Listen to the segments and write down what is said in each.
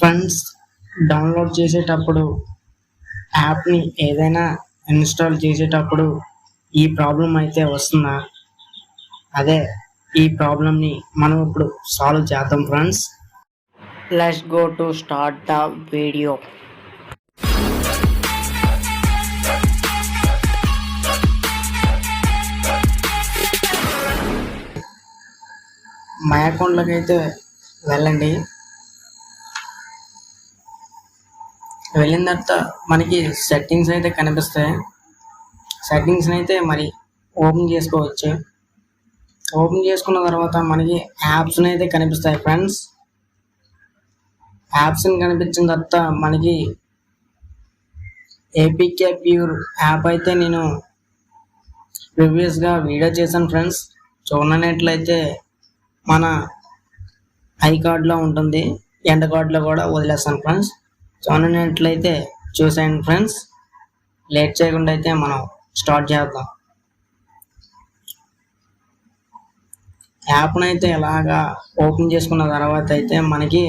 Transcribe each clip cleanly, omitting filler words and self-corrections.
Friends, download చేసేటప్పుడు యాప్ని ఏదైనా ఇన్స్టాల్ చేసేటప్పుడు ఈ ప్రాబ్లం అయితే వస్తుందా? అదే ఈ ప్రాబ్లంని మనం ఇప్పుడు సాల్వ్ చేద్దాం friends. Let's go to start the video. My అకౌంట్లోకి అయితే వెళ్ళండి. వెళ్ళిన తర్వాత మనకి సెట్టింగ్స్ అయితే కనిపిస్తాయి. సెట్టింగ్స్ని అయితే మరి ఓపెన్ చేసుకోవచ్చు. ఓపెన్ చేసుకున్న తర్వాత మనకి యాప్స్ని అయితే కనిపిస్తాయి ఫ్రెండ్స్. యాప్స్ని కనిపించిన తర్వాత మనకి ఏపీకే ప్యూర్ యాప్ అయితే నేను ప్రీవియస్గా వీడియో చేశాను ఫ్రెండ్స్. చూడనట్లయితే మన ఐ కార్డ్లో ఉంటుంది, ఎండ్ కార్డ్లో కూడా వదిలేస్తాను ఫ్రెండ్స్. చూడనట్లయితే చూసేయండి ఫ్రెండ్స్. లేట్ చేయకుండా అయితే మనం స్టార్ట్ చేద్దాం. యాప్ని అయితే ఇలాగా ఓపెన్ చేసుకున్న తర్వాత అయితే మనకి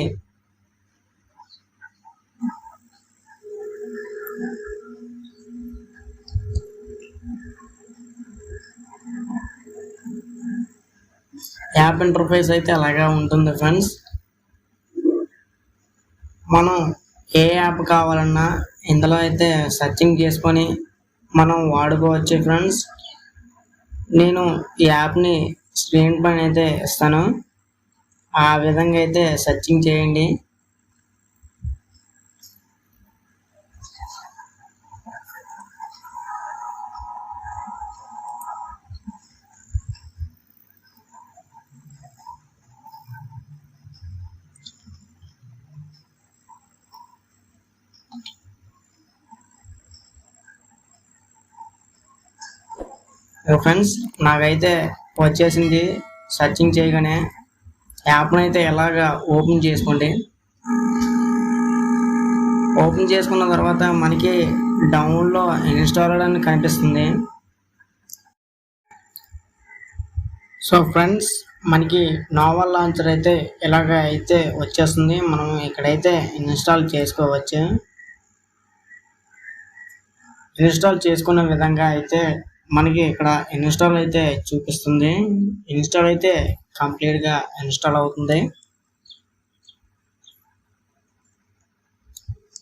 యాప్ ఇంటర్ఫేస్ అయితే అలాగా ఉంటుంది ఫ్రెండ్స్. మనం ఏ యాప్ కావాలన్నా ఇందులో అయితే సెర్చింగ్ చేసుకొని మనం వాడుకోవచ్చు ఫ్రెండ్స్. నేను ఈ యాప్ని స్క్రీన్ పైన అయితే ఇస్తాను, ఆ విధంగా అయితే సెర్చింగ్ చేయండి. ఫ్రెండ్స్, నాకైతే వచ్చేసింది. సెర్చింగ్ చేయగానే యాప్ని అయితే ఎలాగా ఓపెన్ చేసుకోండి. ఓపెన్ చేసుకున్న తర్వాత మనకి డౌన్లో ఇన్స్టాల్ అని కనిపిస్తుంది. సో ఫ్రెండ్స్, మనకి నావల్ లాంచర్ అయితే ఇలాగ అయితే వచ్చేస్తుంది. మనం ఇక్కడైతే ఇన్స్టాల్ చేసుకోవచ్చు. ఇన్స్టాల్ చేసుకునే విధంగా అయితే మనకి ఇక్కడ ఇన్స్టాల్ అయితే చూపిస్తుంది. ఇన్స్టాల్ అయితే కంప్లీట్గా ఇన్స్టాల్ అవుతుంది.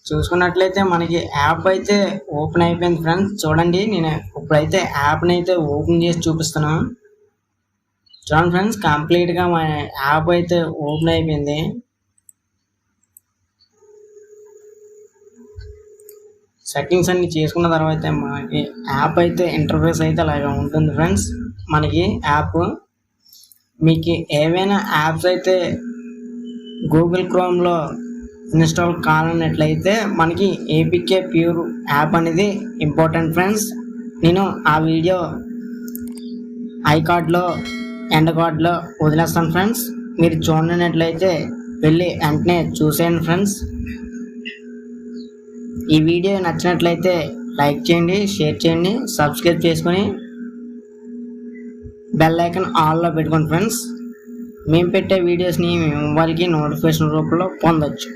చూసుకున్నట్లయితే మనకి యాప్ అయితే ఓపెన్ అయిపోయింది ఫ్రెండ్స్. చూడండి, నేను ఇప్పుడైతే యాప్ని అయితే ఓపెన్ చేసి చూపిస్తాను. చూడండి ఫ్రెండ్స్, కంప్లీట్గా మన యాప్ అయితే ఓపెన్ అయిపోయింది. సెట్టింగ్స్ అన్ని చేసుకున్న తర్వాత మనకి యాప్ అయితే ఇంటర్ఫేస్ అయితే అలాగే ఉంటుంది ఫ్రెండ్స్. మనకి యాప్ మీకు ఏవైనా యాప్స్ అయితే గూగుల్ క్రోమ్లో ఇన్స్టాల్ కావాలన్నట్లయితే మనకి ఏపీకే ప్యూర్ యాప్ అనేది ఇంపార్టెంట్ ఫ్రెండ్స్. నేను ఆ వీడియో ఐ కార్డ్లో ఎండ్ కార్డ్లో వదిలేస్తాను ఫ్రెండ్స్. మీరు చూడనట్లయితే వెళ్ళి వెంటనే చూసేయండి ఫ్రెండ్స్. ఈ వీడియో నచ్చినట్లయితే లైక్ చేయండి, షేర్ చేయండి, సబ్స్క్రైబ్ చేసుకొని బెల్ ఐకాన్ ఆల్లో పెట్టుకోండి ఫ్రెండ్స్. మేము పెట్టే వీడియోస్ని మీ మొబైల్కి నోటిఫికేషన్ రూపంలో పొందొచ్చు.